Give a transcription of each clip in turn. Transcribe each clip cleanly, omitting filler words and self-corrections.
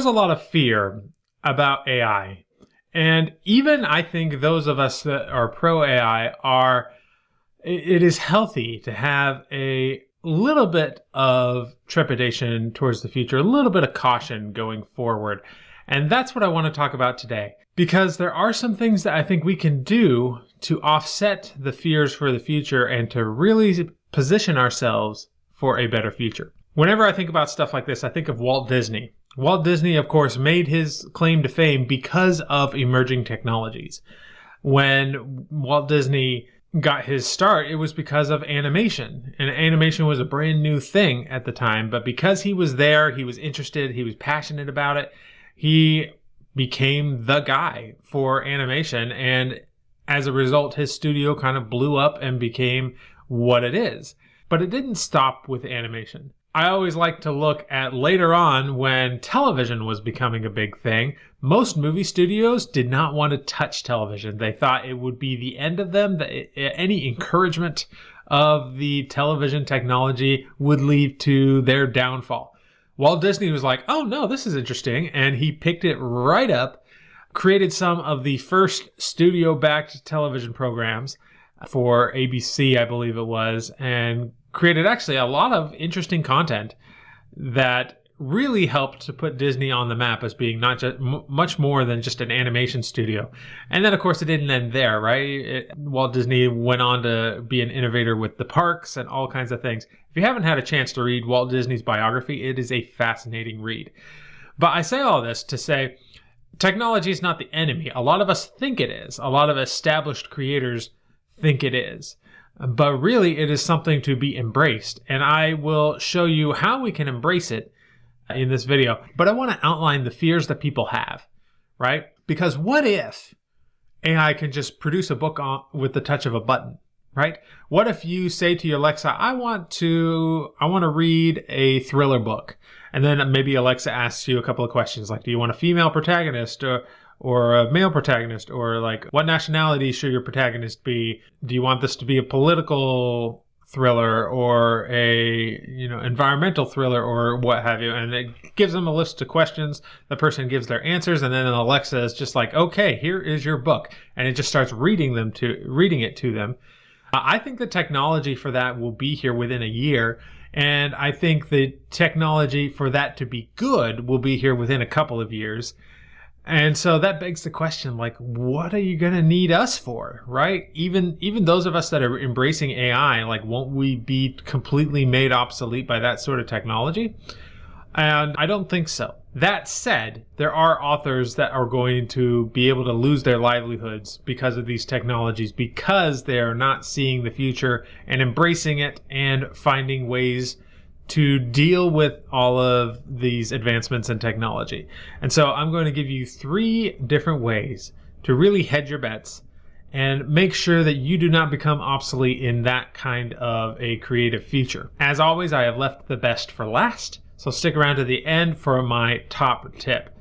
there's a lot of fear about AI. And even I think those of us that are pro AI it is healthy to have a little bit of trepidation towards the future, a little bit of caution going forward. And that's what I want to talk about today, because there are some things that I think we can do to offset the fears for the future and to really position ourselves for a better future. Whenever I think about stuff like this, I think of Walt Disney. Walt Disney, of course, made his claim to fame because of emerging technologies. When Walt Disney got his start, it was because of animation. And animation was a brand new thing at the time. But because he was there, he was interested, he was passionate about it, he became the guy for animation. And as a result, his studio kind of blew up and became what it is. But it didn't stop with animation. I always like to look at later on when television was becoming a big thing. Most movie studios did not want to touch television. They thought it would be the end of them. Any encouragement of the television technology would lead to their downfall. Walt Disney was like, oh no, this is interesting. And he picked it right up, created some of the first studio-backed television programs for ABC, I believe it was, and created actually a lot of interesting content that really helped to put Disney on the map as being not just much more than just an animation studio. And then, of course, it didn't end there, right? Walt Disney went on to be an innovator with the parks and all kinds of things. If you haven't had a chance to read Walt Disney's biography, it is a fascinating read. But I say all this to say technology is not the enemy. A lot of us think it is. A lot of established creators think it is. But really, it is something to be embraced. And I will show you how we can embrace it in this video. But I want to outline the fears that people have, right? Because what if AI can just produce a book with the touch of a button, right? What if you say to your Alexa, I want to read a thriller book. And then maybe Alexa asks you a couple of questions like, do you want a female protagonist or a male protagonist, or like, what nationality should your protagonist be? Do you want this to be a political thriller or a environmental thriller or what have you? And it gives them a list of questions. The person gives their answers, and then Alexa is just like, okay, here is your book, and it just starts reading it to them. I think the technology for that will be here within a year. And I think the technology for that to be good will be here within a couple of years. And so that begs the question, like, what are you going to need us for, right? Even those of us that are embracing AI, like, won't we be completely made obsolete by that sort of technology? And I don't think so. That said, there are authors that are going to be able to lose their livelihoods because of these technologies, because they are not seeing the future and embracing it and finding ways to deal with all of these advancements in technology. And so I'm going to give you 3 different ways to really hedge your bets and make sure that you do not become obsolete in that kind of a creative future. As always, I have left the best for last, so stick around to the end for my top tip.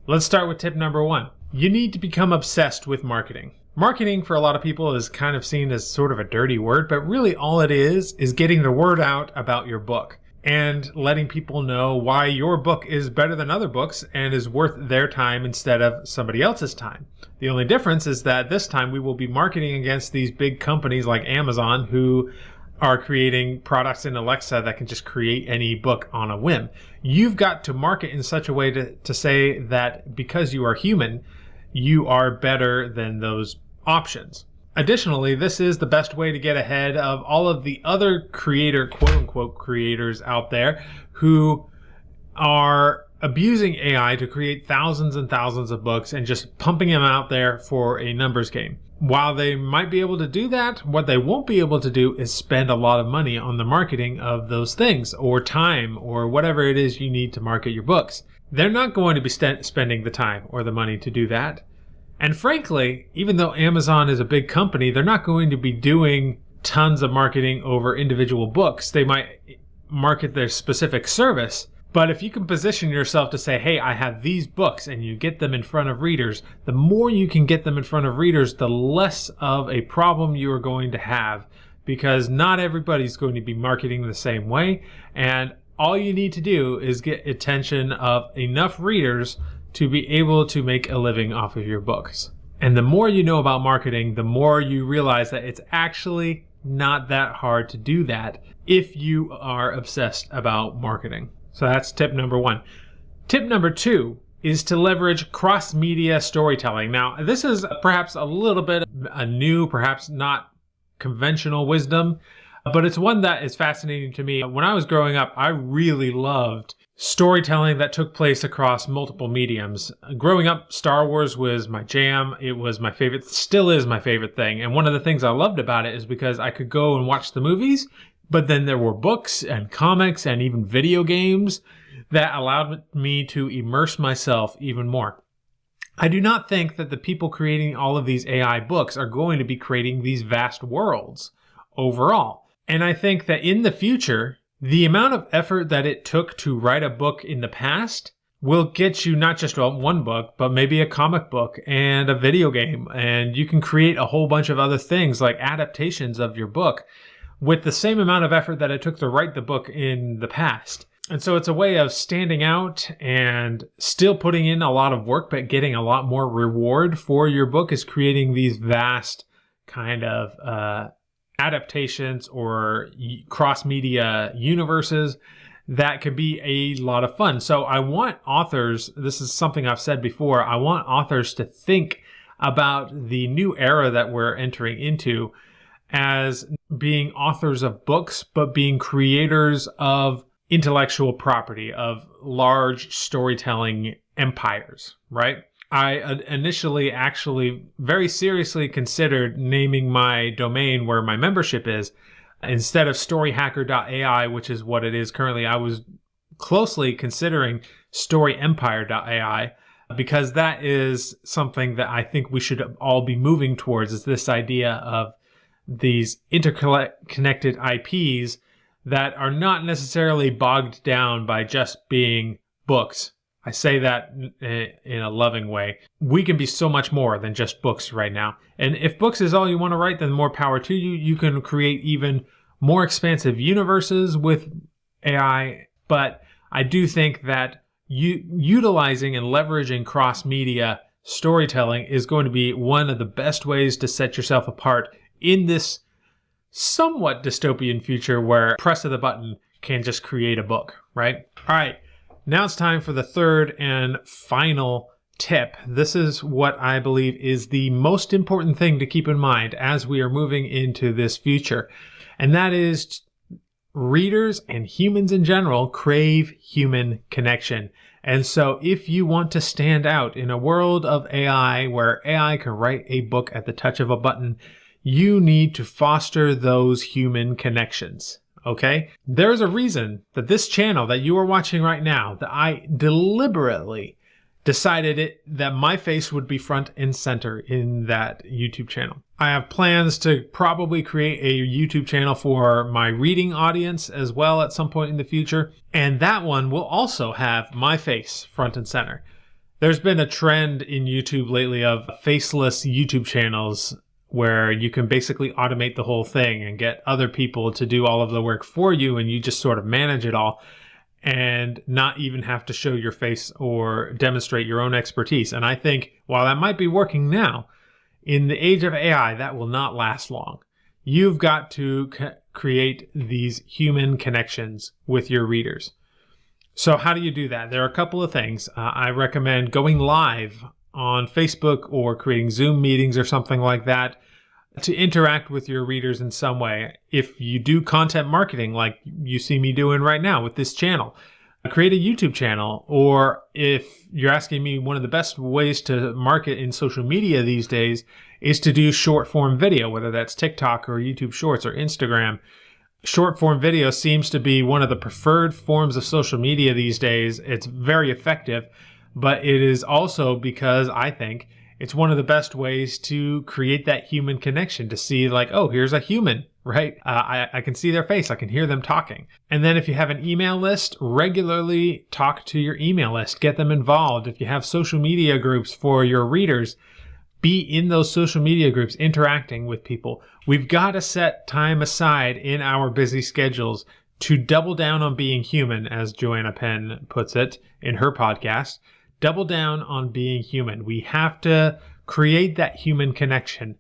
Let's start with tip number 1. You need to become obsessed with marketing. Marketing for a lot of people is kind of seen as sort of a dirty word, but really all it is getting the word out about your book and letting people know why your book is better than other books and is worth their time instead of somebody else's time. The only difference is that this time we will be marketing against these big companies like Amazon who are creating products in Alexa that can just create any book on a whim. You've got to market in such a way to say that because you are human, you are better than those options. Additionally, this is the best way to get ahead of all of the other quote-unquote creators out there who are abusing AI to create thousands and thousands of books and just pumping them out there for a numbers game. While they might be able to do that, what they won't be able to do is spend a lot of money on the marketing of those things or time or whatever it is you need to market your books. They're not going to be spending the time or the money to do that. And frankly, even though Amazon is a big company, they're not going to be doing tons of marketing over individual books. They might market their specific service. But if you can position yourself to say, hey, I have these books, and you get them in front of readers, the more you can get them in front of readers, the less of a problem you are going to have, because not everybody's going to be marketing the same way. And all you need to do is get attention of enough readers to be able to make a living off of your books. And the more you know about marketing, the more you realize that it's actually not that hard to do that if you are obsessed about marketing. So that's tip number 1. Tip number 2 is to leverage cross-media storytelling. Now, this is perhaps a little bit a new, perhaps not conventional wisdom, but it's one that is fascinating to me. When I was growing up, I really loved storytelling that took place across multiple mediums. Growing up, Star Wars was my jam. It was my favorite, still is my favorite thing. And one of the things I loved about it is because I could go and watch the movies, but then there were books and comics and even video games that allowed me to immerse myself even more. I do not think that the people creating all of these AI books are going to be creating these vast worlds overall. And I think that in the future, the amount of effort that it took to write a book in the past will get you not just one book, but maybe a comic book and a video game. And you can create a whole bunch of other things like adaptations of your book with the same amount of effort that it took to write the book in the past. And so it's a way of standing out and still putting in a lot of work, but getting a lot more reward for your book is creating these vast kind of adaptations or cross-media universes that can be a lot of fun. So I want authors, this is something I've said before, I want authors to think about the new era that we're entering into as being authors of books, but being creators of intellectual property, of large storytelling empires, right? I initially actually very seriously considered naming my domain where my membership is. Instead of storyhacker.ai, which is what it is currently, I was closely considering storyempire.ai because that is something that I think we should all be moving towards, is this idea of these interconnected IPs that are not necessarily bogged down by just being books. I say that in a loving way. We can be so much more than just books right now. And if books is all you want to write, then more power to you. You can create even more expansive universes with AI. But I do think that utilizing and leveraging cross-media storytelling is going to be one of the best ways to set yourself apart in this somewhat dystopian future where press of the button can just create a book, right? All right. Now it's time for the third and final tip. This is what I believe is the most important thing to keep in mind as we are moving into this future. And that is readers and humans in general crave human connection. And so if you want to stand out in a world of AI where AI can write a book at the touch of a button, you need to foster those human connections. Okay? There's a reason that this channel that you are watching right now, that I deliberately decided that my face would be front and center in that YouTube channel. I have plans to probably create a YouTube channel for my reading audience as well at some point in the future. And that one will also have my face front and center. There's been a trend in YouTube lately of faceless YouTube channels where you can basically automate the whole thing and get other people to do all of the work for you, and you just sort of manage it all and not even have to show your face or demonstrate your own expertise. And I think while that might be working now, in the age of AI, that will not last long. You've got to create these human connections with your readers. So how do you do that? There are a couple of things. I recommend going live on Facebook or creating Zoom meetings or something like that to interact with your readers in some way. If you do content marketing like you see me doing right now with this channel, create a YouTube channel. Or if you're asking me, one of the best ways to market in social media these days is to do short form video, whether that's TikTok or YouTube Shorts or Instagram. Short form video seems to be one of the preferred forms of social media these days. It's very effective. But it is also because I think it's one of the best ways to create that human connection, to see like, oh, here's a human, right? I can see their face. I can hear them talking. And then if you have an email list, regularly talk to your email list. Get them involved. If you have social media groups for your readers, be in those social media groups interacting with people. We've got to set time aside in our busy schedules to double down on being human, as Joanna Penn puts it in her podcast. Double down on being human. We have to create that human connection,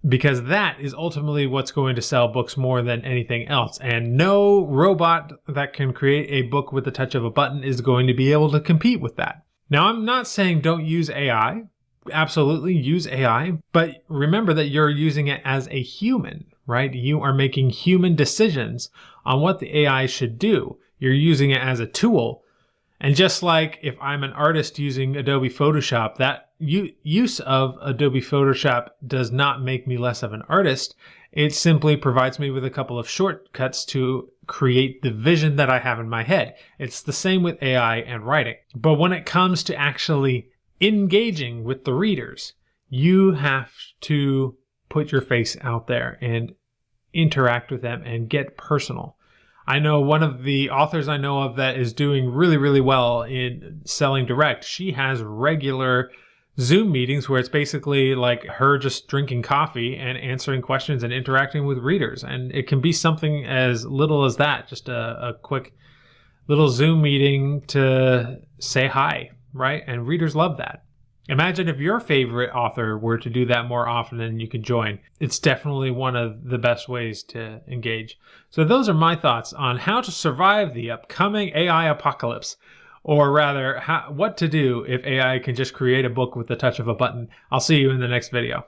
because that is ultimately what's going to sell books more than anything else. And no robot that can create a book with the touch of a button is going to be able to compete with that. Now, I'm not saying don't use AI. Absolutely use AI, but remember that you're using it as a human, right? You are making human decisions on what the AI should do. You're using it as a tool. And just like if I'm an artist using Adobe Photoshop, that use of Adobe Photoshop does not make me less of an artist. It simply provides me with a couple of shortcuts to create the vision that I have in my head. It's the same with AI and writing. But when it comes to actually engaging with the readers, you have to put your face out there and interact with them and get personal. I know one of the authors I know of that is doing really, really well in selling direct. She has regular Zoom meetings where it's basically like her just drinking coffee and answering questions and interacting with readers. And it can be something as little as that, just a quick little Zoom meeting to say hi, right? And readers love that. Imagine if your favorite author were to do that more often and you could join. It's definitely one of the best ways to engage. So those are my thoughts on how to survive the upcoming AI apocalypse, or rather, what to do if AI can just create a book with the touch of a button. I'll see you in the next video.